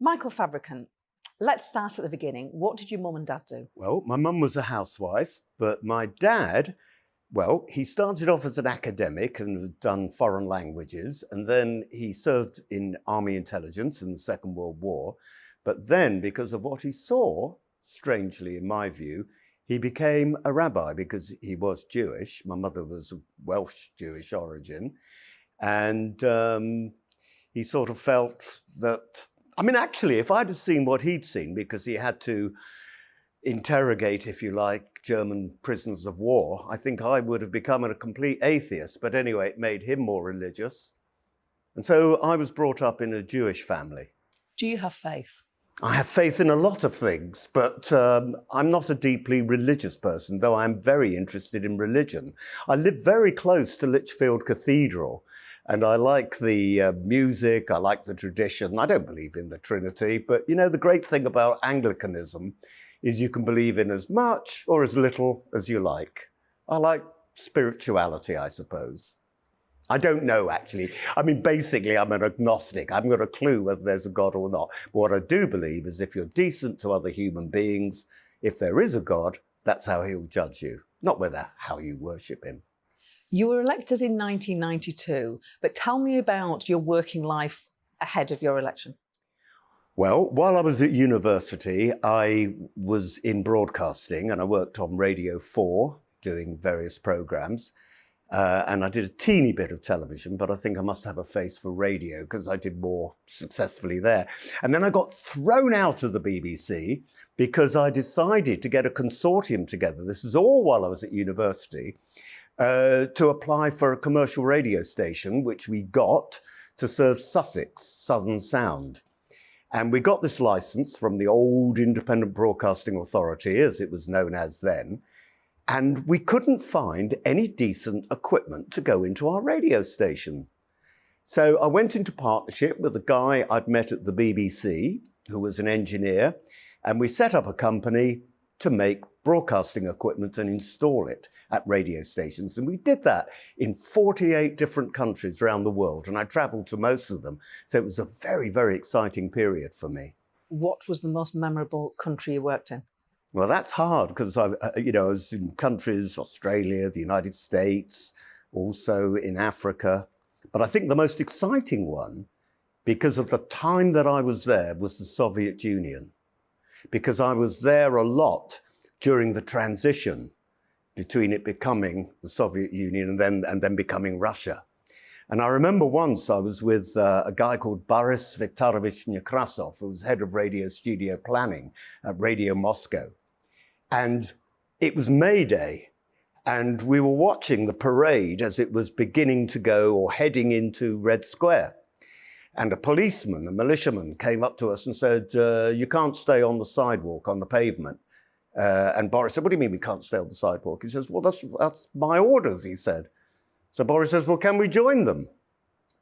Michael Fabricant, let's start at the beginning. What did your mum and dad do? Well, my mum was a housewife, but my dad, well, he started off as an academic and had done foreign languages, and then he served in army intelligence in the Second World War. But then, because of what he saw, strangely in my view, he became a rabbi because he was Jewish. My mother was of Welsh Jewish origin. And he sort of felt that, I mean, actually, if I'd have seen what he'd seen, because he had to interrogate, if you like, German prisoners of war, I think I would have become a complete atheist. But anyway, it made him more religious. And so I was brought up in a Jewish family. Do you have faith? I have faith in a lot of things, but I'm not a deeply religious person, though I'm very interested in religion. I live very close to Lichfield Cathedral, and I like the music, I like the tradition. I don't believe in the Trinity, but you know, the great thing about Anglicanism is you can believe in as much or as little as you like. I like spirituality, I suppose. I don't know, actually. I mean, basically, I'm an agnostic. I haven't got a clue whether there's a God or not. But what I do believe is if you're decent to other human beings, if there is a God, that's how he'll judge you, not whether how you worship him. You were elected in 1992, but tell me about your working life ahead of your election. Well, while I was at university, I was in broadcasting and I worked on Radio 4 doing various programs. And I did a teeny bit of television, but I think I must have a face for radio because I did more successfully there. And then I got thrown out of the BBC because I decided to get a consortium together. This was all while I was at university, to apply for a commercial radio station, which we got to serve Sussex, Southern Sound. And we got this license from the old Independent Broadcasting Authority, as it was known as then. And we couldn't find any decent equipment to go into our radio station. So I went into partnership with a guy I'd met at the BBC, who was an engineer, and we set up a company to make broadcasting equipment and install it at radio stations. And we did that in 48 different countries around the world, and I traveled to most of them. So it was a very, very exciting period for me. What was the most memorable country you worked in? Well, that's hard because I was in countries, Australia, the United States, also in Africa. But I think the most exciting one, because of the time that I was there, was the Soviet Union. Because I was there a lot during the transition between it becoming the Soviet Union and then becoming Russia. And I remember once I was with a guy called Boris Viktorovich Nekrasov, who was head of radio studio planning at Radio Moscow. And it was May Day, and we were watching the parade as it was beginning to go or heading into Red Square. And a policeman, a militiaman, came up to us and said, you can't stay on the sidewalk, on the pavement. And Boris said, what do you mean we can't stay on the sidewalk? He says, well, that's my orders, he said. So Boris says, well, can we join them?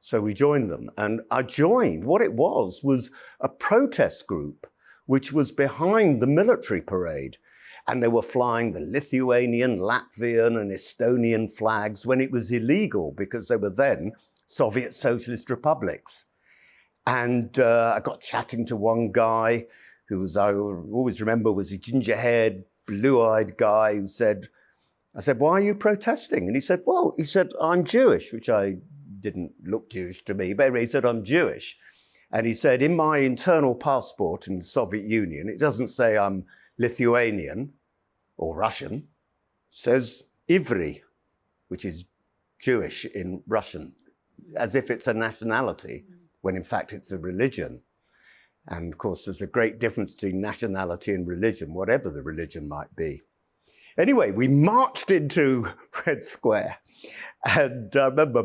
So we joined them, and I joined. What it was a protest group, which was behind the military parade. And they were flying the Lithuanian, Latvian, and Estonian flags when it was illegal because they were then Soviet Socialist republics. And I got chatting to one guy who was, I always remember, was a ginger-haired, blue-eyed guy who said, I said, why are you protesting? And he said, well, I'm Jewish, which I didn't look Jewish to me, but he said, I'm Jewish. And he said, in my internal passport in the Soviet Union, it doesn't say I'm Lithuanian or Russian, it says Ivri, which is Jewish in Russian, as if it's a nationality, when in fact it's a religion. And of course, there's a great difference between nationality and religion, whatever the religion might be. Anyway, we marched into Red Square, and I remember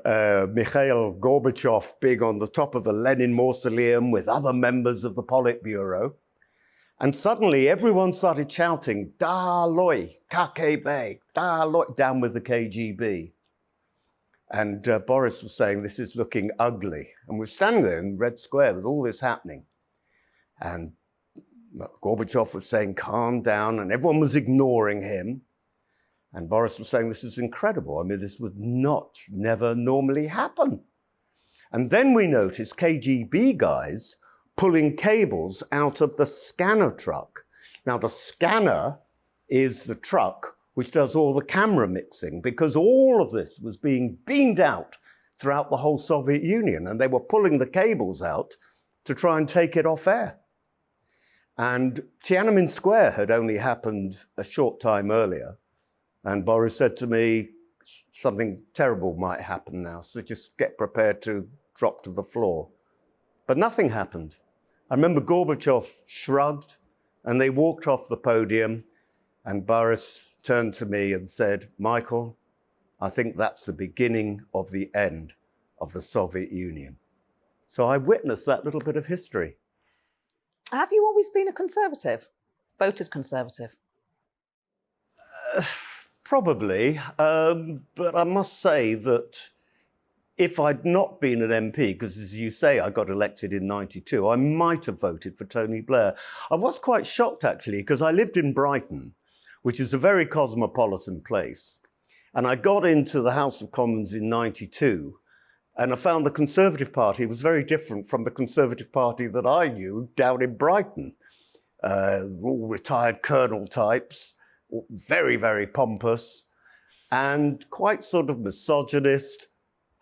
Mikhail Gorbachev being on the top of the Lenin Mausoleum with other members of the Politburo. And suddenly everyone started shouting, Daloi, KGB, Daloi, down with the KGB. And Boris was saying, this is looking ugly. And we're standing there in Red Square with all this happening. And Gorbachev was saying, calm down, and everyone was ignoring him. And Boris was saying, this is incredible. I mean, this would never normally happen. And then we noticed KGB guys pulling cables out of the scanner truck. Now, the scanner is the truck which does all the camera mixing, because all of this was being beamed out throughout the whole Soviet Union, and they were pulling the cables out to try and take it off air. And Tiananmen Square had only happened a short time earlier, and Boris said to me, something terrible might happen now, so just get prepared to drop to the floor. But nothing happened. I remember Gorbachev shrugged, and they walked off the podium, and Boris turned to me and said, Michael, I think that's the beginning of the end of the Soviet Union. So I witnessed that little bit of history. Have you always been a Conservative? Voted Conservative? Probably, but I must say that if I'd not been an MP, because as you say, I got elected in '92, I might have voted for Tony Blair. I was quite shocked, actually, because I lived in Brighton, which is a very cosmopolitan place. And I got into the House of Commons in '92, and I found the Conservative Party was very different from the Conservative Party that I knew down in Brighton. All retired colonel types, very, very pompous, and quite sort of misogynist,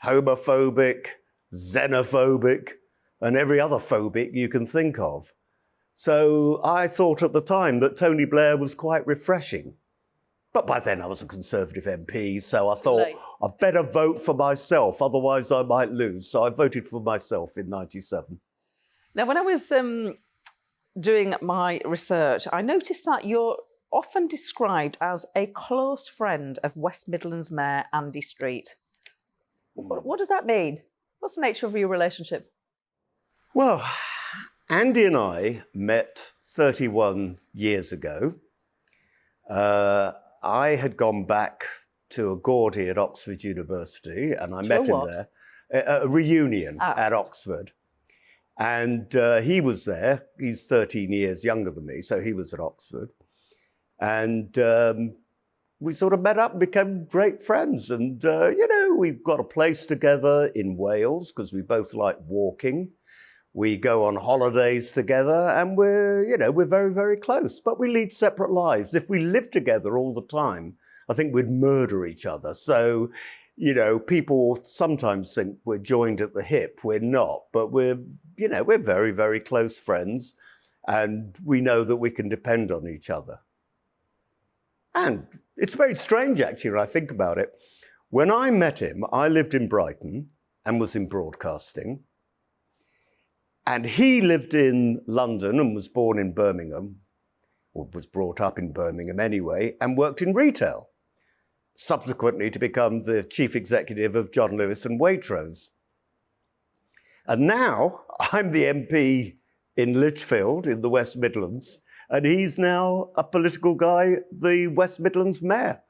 homophobic, xenophobic, and every other phobic you can think of. So I thought at the time that Tony Blair was quite refreshing. But by then I was a Conservative MP, so I thought I'd better vote for myself, otherwise I might lose. So I voted for myself in '97. Now, when I was doing my research, I noticed that you're often described as a close friend of West Midlands Mayor Andy Street. What does that mean? What's the nature of your relationship? Well, Andy and I met 31 years ago. I had gone back to a Geordie at Oxford University, and I met him there, a reunion at Oxford. And he was there. He's 13 years younger than me, so he was at Oxford. And we sort of met up and became great friends. And, you know, we've got a place together in Wales because we both like walking. We go on holidays together, and we're very, very close, but we lead separate lives. If we lived together all the time, I think we'd murder each other. So, you know, people sometimes think we're joined at the hip. We're not, but we're very, very close friends, and we know that we can depend on each other. And it's very strange, actually, when I think about it. When I met him, I lived in Brighton and was in broadcasting. And he lived in London and was born in Birmingham, or was brought up in Birmingham anyway, and worked in retail, subsequently to become the chief executive of John Lewis and Waitrose. And now I'm the MP in Lichfield in the West Midlands, and he's now a political guy, the West Midlands mayor.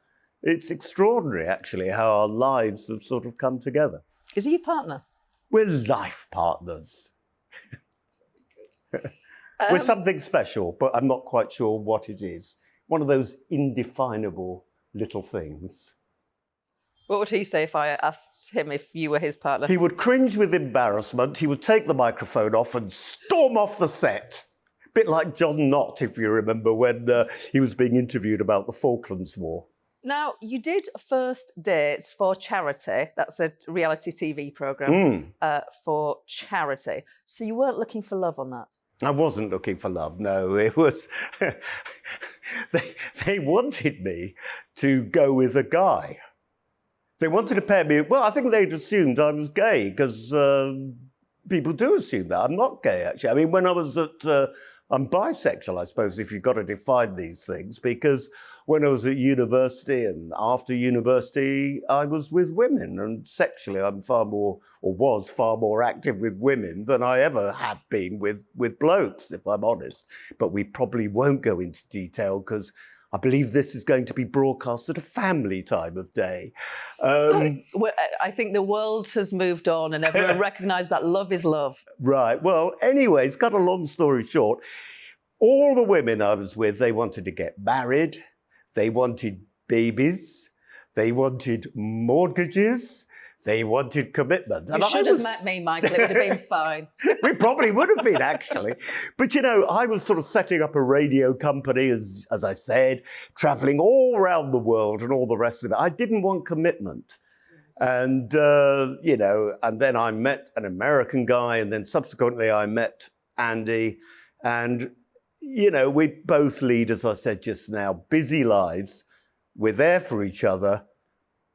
It's extraordinary, actually, how our lives have sort of come together. Is he your partner? We're life partners. With something special, but I'm not quite sure what it is. One of those indefinable little things. What would he say if I asked him if you were his partner? He would cringe with embarrassment. He would take the microphone off and storm off the set. A bit like John Knott, if you remember, when he was being interviewed about the Falklands War. Now, you did First Dates for Charity. That's a reality TV programme for charity. So you weren't looking for love on that? I wasn't looking for love, no. It was... they wanted me to go with a guy. They wanted to pair me... Well, I think they'd assumed I was gay, because people do assume that. I'm not gay, actually. I mean, when I was at... I'm bisexual, I suppose, if you've got to define these things, because when I was at university and after university, I was with women, and sexually I'm far more, or was far more active with women than I ever have been with blokes, if I'm honest. But we probably won't go into detail because I believe this is going to be broadcast at a family time of day. Well, I think the world has moved on and everyone recognised that love is love. Right. Well, anyway, it's cut a long story short. All the women I was with, they wanted to get married. They wanted babies. They wanted mortgages. They wanted commitment. You should have met me, Michael. It would have been fine. We probably would have been, actually. But, I was sort of setting up a radio company, as I said, traveling all around the world and all the rest of it. I didn't want commitment. And, and then I met an American guy, and then subsequently I met Andy. And, we both lead, as I said just now, busy lives. We're there for each other.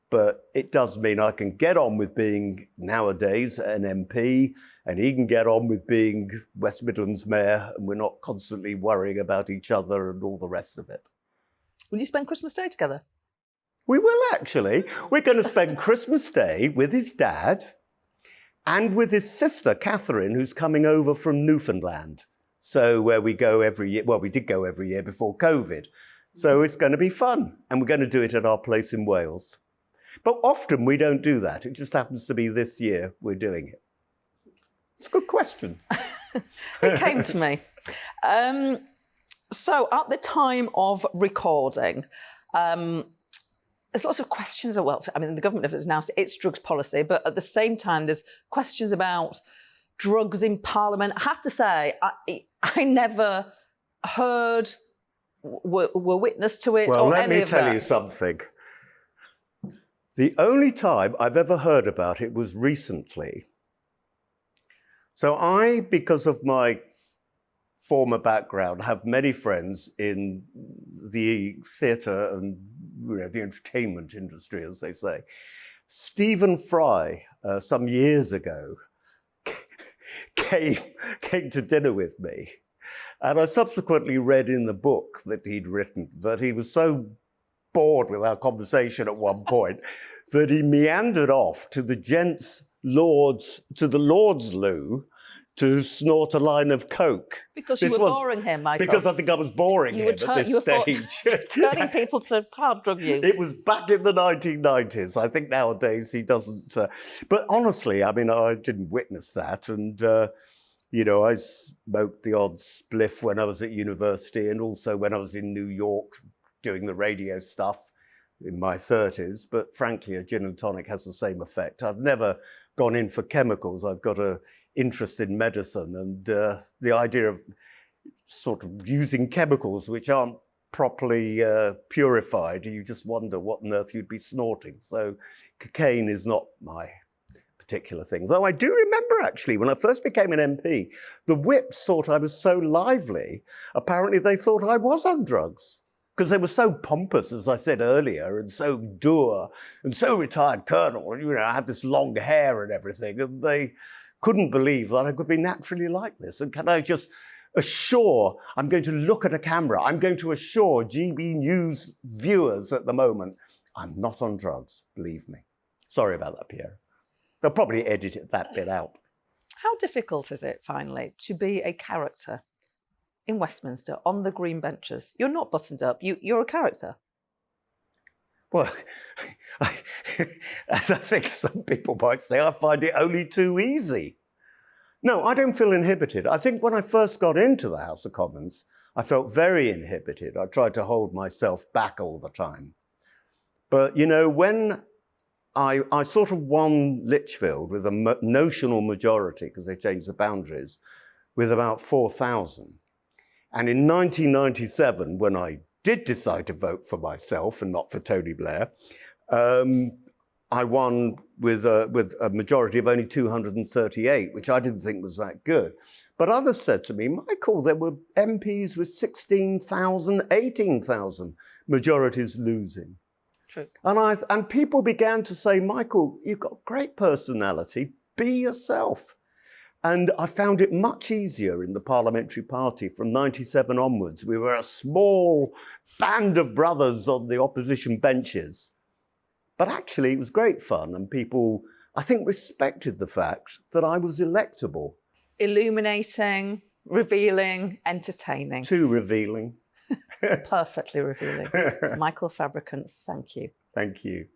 But it does mean I can get on with being, nowadays, an MP, and he can get on with being West Midlands Mayor, and we're not constantly worrying about each other and all the rest of it. Will you spend Christmas Day together? We will, actually. We're going to spend Christmas Day with his dad and with his sister, Catherine, who's coming over from Newfoundland. So where we go every year, well, we did go every year before COVID. So it's going to be fun. And we're going to do it at our place in Wales. But often we don't do that. It just happens to be this year we're doing it. It's a good question. It came to me. So at the time of recording, there's lots of questions. Well, I mean, the government has announced its drugs policy, but at the same time, there's questions about drugs in Parliament. I have to say, I never heard, were witness to it well, or any of that. Well, let me tell you something. The only time I've ever heard about it was recently. So I, because of my former background, have many friends in the theatre and the entertainment industry, as they say. Stephen Fry, some years ago, came to dinner with me. And I subsequently read in the book that he'd written that he was so bored with our conversation at one point that he meandered off to the Lord's loo to snort a line of coke. Because you were boring him, Michael. Because I think I was boring him at this stage. Turning people to hard drug use. It was back in the 1990s. I think nowadays he doesn't. But honestly, I mean, I didn't witness that. And, I smoked the odd spliff when I was at university and also when I was in New York doing the radio stuff in my 30s. But frankly, a gin and tonic has the same effect. I've never gone in for chemicals. I've got an interest in medicine, and the idea of sort of using chemicals which aren't properly purified, you just wonder what on earth you'd be snorting. So cocaine is not my particular thing. Though I do remember, actually, when I first became an MP, the whips thought I was so lively. Apparently they thought I was on drugs, because they were so pompous, as I said earlier, and so dour, and so retired colonel, and, I had this long hair and everything, and they couldn't believe that I could be naturally like this. And can I just assure, I'm going to look at a camera, I'm going to assure GB News viewers at the moment, I'm not on drugs, believe me. Sorry about that, Piero. They'll probably edit that bit out. How difficult is it, finally, to be a character in Westminster on the green benches? You're not buttoned up, you're a character. Well, as I think some people might say, I find it only too easy. No, I don't feel inhibited. I think when I first got into the House of Commons, I felt very inhibited. I tried to hold myself back all the time. But, when I sort of won Lichfield with a notional majority, because they changed the boundaries, with about 4,000. And in 1997, when I did decide to vote for myself and not for Tony Blair, I won with a majority of only 238, which I didn't think was that good. But others said to me, Michael, there were MPs with 16,000, 18,000 majorities losing. True. And people began to say, Michael, you've got great personality, be yourself. And I found it much easier in the parliamentary party from 97 onwards. We were a small band of brothers on the opposition benches. But actually, it was great fun, and people, I think, respected the fact that I was electable. Illuminating, revealing, entertaining. Too revealing. Perfectly revealing. Michael Fabricant, thank you. Thank you.